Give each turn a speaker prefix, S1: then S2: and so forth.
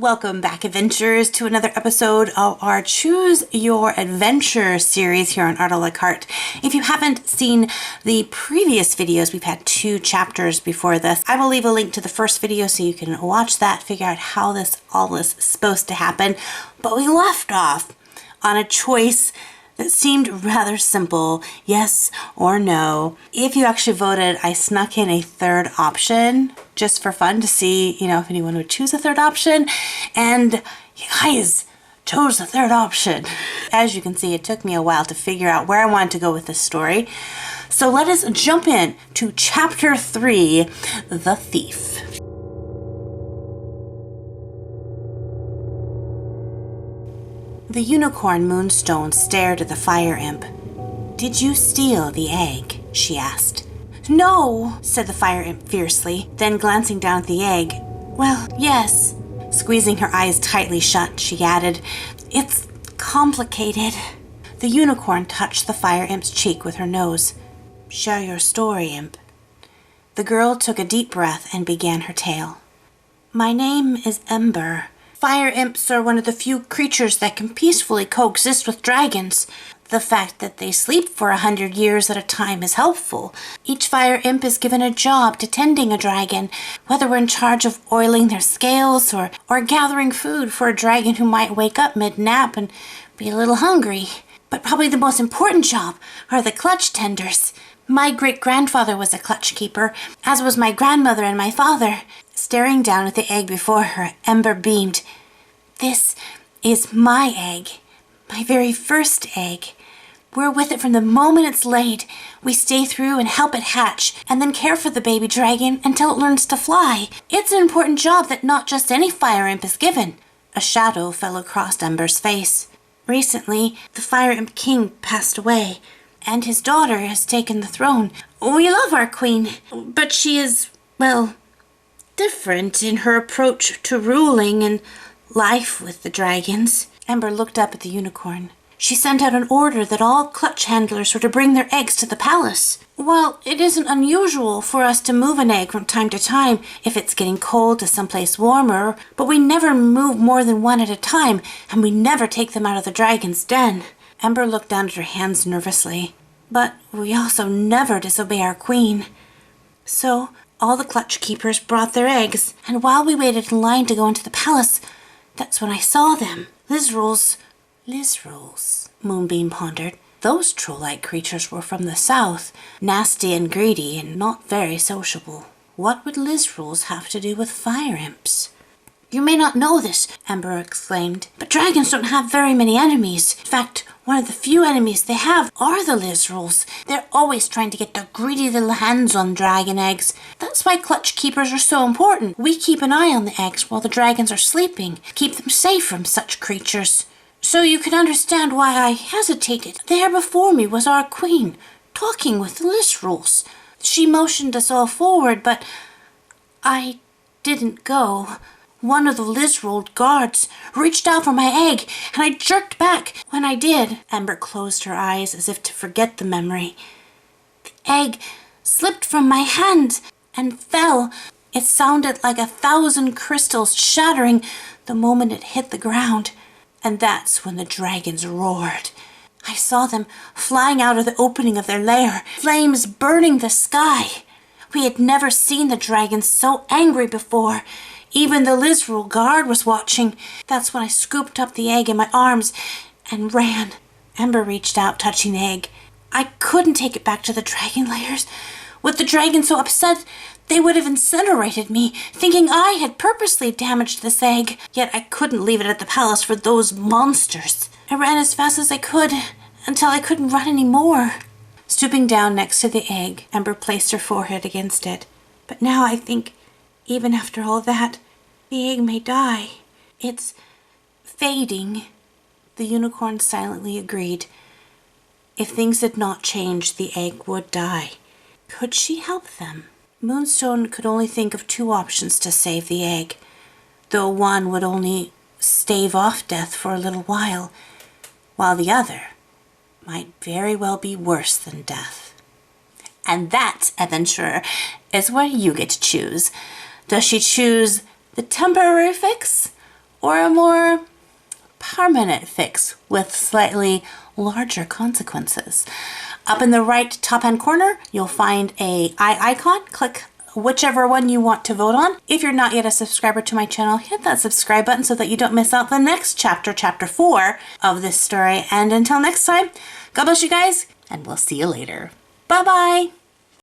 S1: Welcome back, adventurers, to another episode of our Choose Your Adventure series here on Art a la Carte. If you haven't seen the previous videos, we've had 2 chapters before this. I will leave a link to the first video so you can watch that, figure out how this all is supposed to happen. But we left off on a choice that seemed rather simple, yes or no. If you actually voted, I snuck in a third option just for fun to see, if anyone would choose a third option. And you guys chose the third option. As you can see, it took me a while to figure out where I wanted to go with this story. So let us jump in to chapter 3, The Thief. The unicorn Moonstone stared at the fire imp. "Did you steal the egg?" she asked. "No," said the fire imp fiercely, then glancing down at the egg. "Well, yes." Squeezing her eyes tightly shut, she added, "It's complicated." The unicorn touched the fire imp's cheek with her nose. "Share your story, imp." The girl took a deep breath and began her tale. "My name is Ember. Fire imps are one of the few creatures that can peacefully coexist with dragons. The fact that they sleep for 100 years at a time is helpful. Each fire imp is given a job to tending a dragon, whether we're in charge of oiling their scales or gathering food for a dragon who might wake up mid-nap and be a little hungry. But probably the most important job are the clutch tenders. My great-grandfather was a clutch keeper, as was my grandmother and my father." Staring down at the egg before her, Ember beamed. "This is my egg, my very first egg. We're with it from the moment it's laid. We stay through and help it hatch, and then care for the baby dragon until it learns to fly. It's an important job that not just any fire imp is given." A shadow fell across Ember's face. "Recently, the fire imp king passed away, and his daughter has taken the throne. We love our queen, but she is, well, different in her approach to ruling and life with the dragons." Ember looked up at the unicorn. "She sent out an order that all clutch handlers were to bring their eggs to the palace. While it isn't unusual for us to move an egg from time to time if it's getting cold to someplace warmer, but we never move more than one at a time, and we never take them out of the dragon's den." Ember looked down at her hands nervously. "But we also never disobey our queen." So all the clutch keepers brought their eggs, and while we waited in line to go into the palace, that's when I saw them. Lizrules, Moonbeam pondered. Those troll-like creatures were from the south, nasty and greedy and not very sociable. What would Lizrules have to do with fire imps? "You may not know this," Ember exclaimed, "but dragons don't have very many enemies. In fact, one of the few enemies they have are the Lizrules. They're always trying to get their greedy little hands on dragon eggs. That's why clutch keepers are so important. We keep an eye on the eggs while the dragons are sleeping, keep them safe from such creatures. So you can understand why I hesitated. There before me was our queen, talking with the Lizrules. She motioned us all forward, but I didn't go. One of the Lizrule guards reached out for my egg, and I jerked back when I did." Ember closed her eyes as if to forget the memory. "The egg slipped from my hand and fell. It sounded like 1,000 crystals shattering the moment it hit the ground. And that's when the dragons roared. I saw them flying out of the opening of their lair, flames burning the sky. We had never seen the dragons so angry before. Even the Lizrule guard was watching. That's when I scooped up the egg in my arms and ran." Ember reached out, touching the egg. "I couldn't take it back to the dragon lairs. With the dragons so upset, they would have incinerated me, thinking I had purposely damaged this egg. Yet I couldn't leave it at the palace for those monsters. I ran as fast as I could until I couldn't run any more." Stooping down next to the egg, Ember placed her forehead against it. "But now I think, even after all that, the egg may die. It's fading." The unicorn silently agreed. If things had not changed, the egg would die. Could she help them? Moonstone could only think of 2 options to save the egg, though one would only stave off death for a little while the other might very well be worse than death. And that, adventurer, is where you get to choose. Does she choose the temporary fix or a more permanent fix with slightly larger consequences. Up in the right top hand corner, you'll find a eye icon. Click whichever one you want to vote on. If you're not yet a subscriber to my channel, hit that subscribe button so that you don't miss out the next chapter, chapter 4 of this story. And until next time, God bless you guys, and we'll see you later. Bye-bye.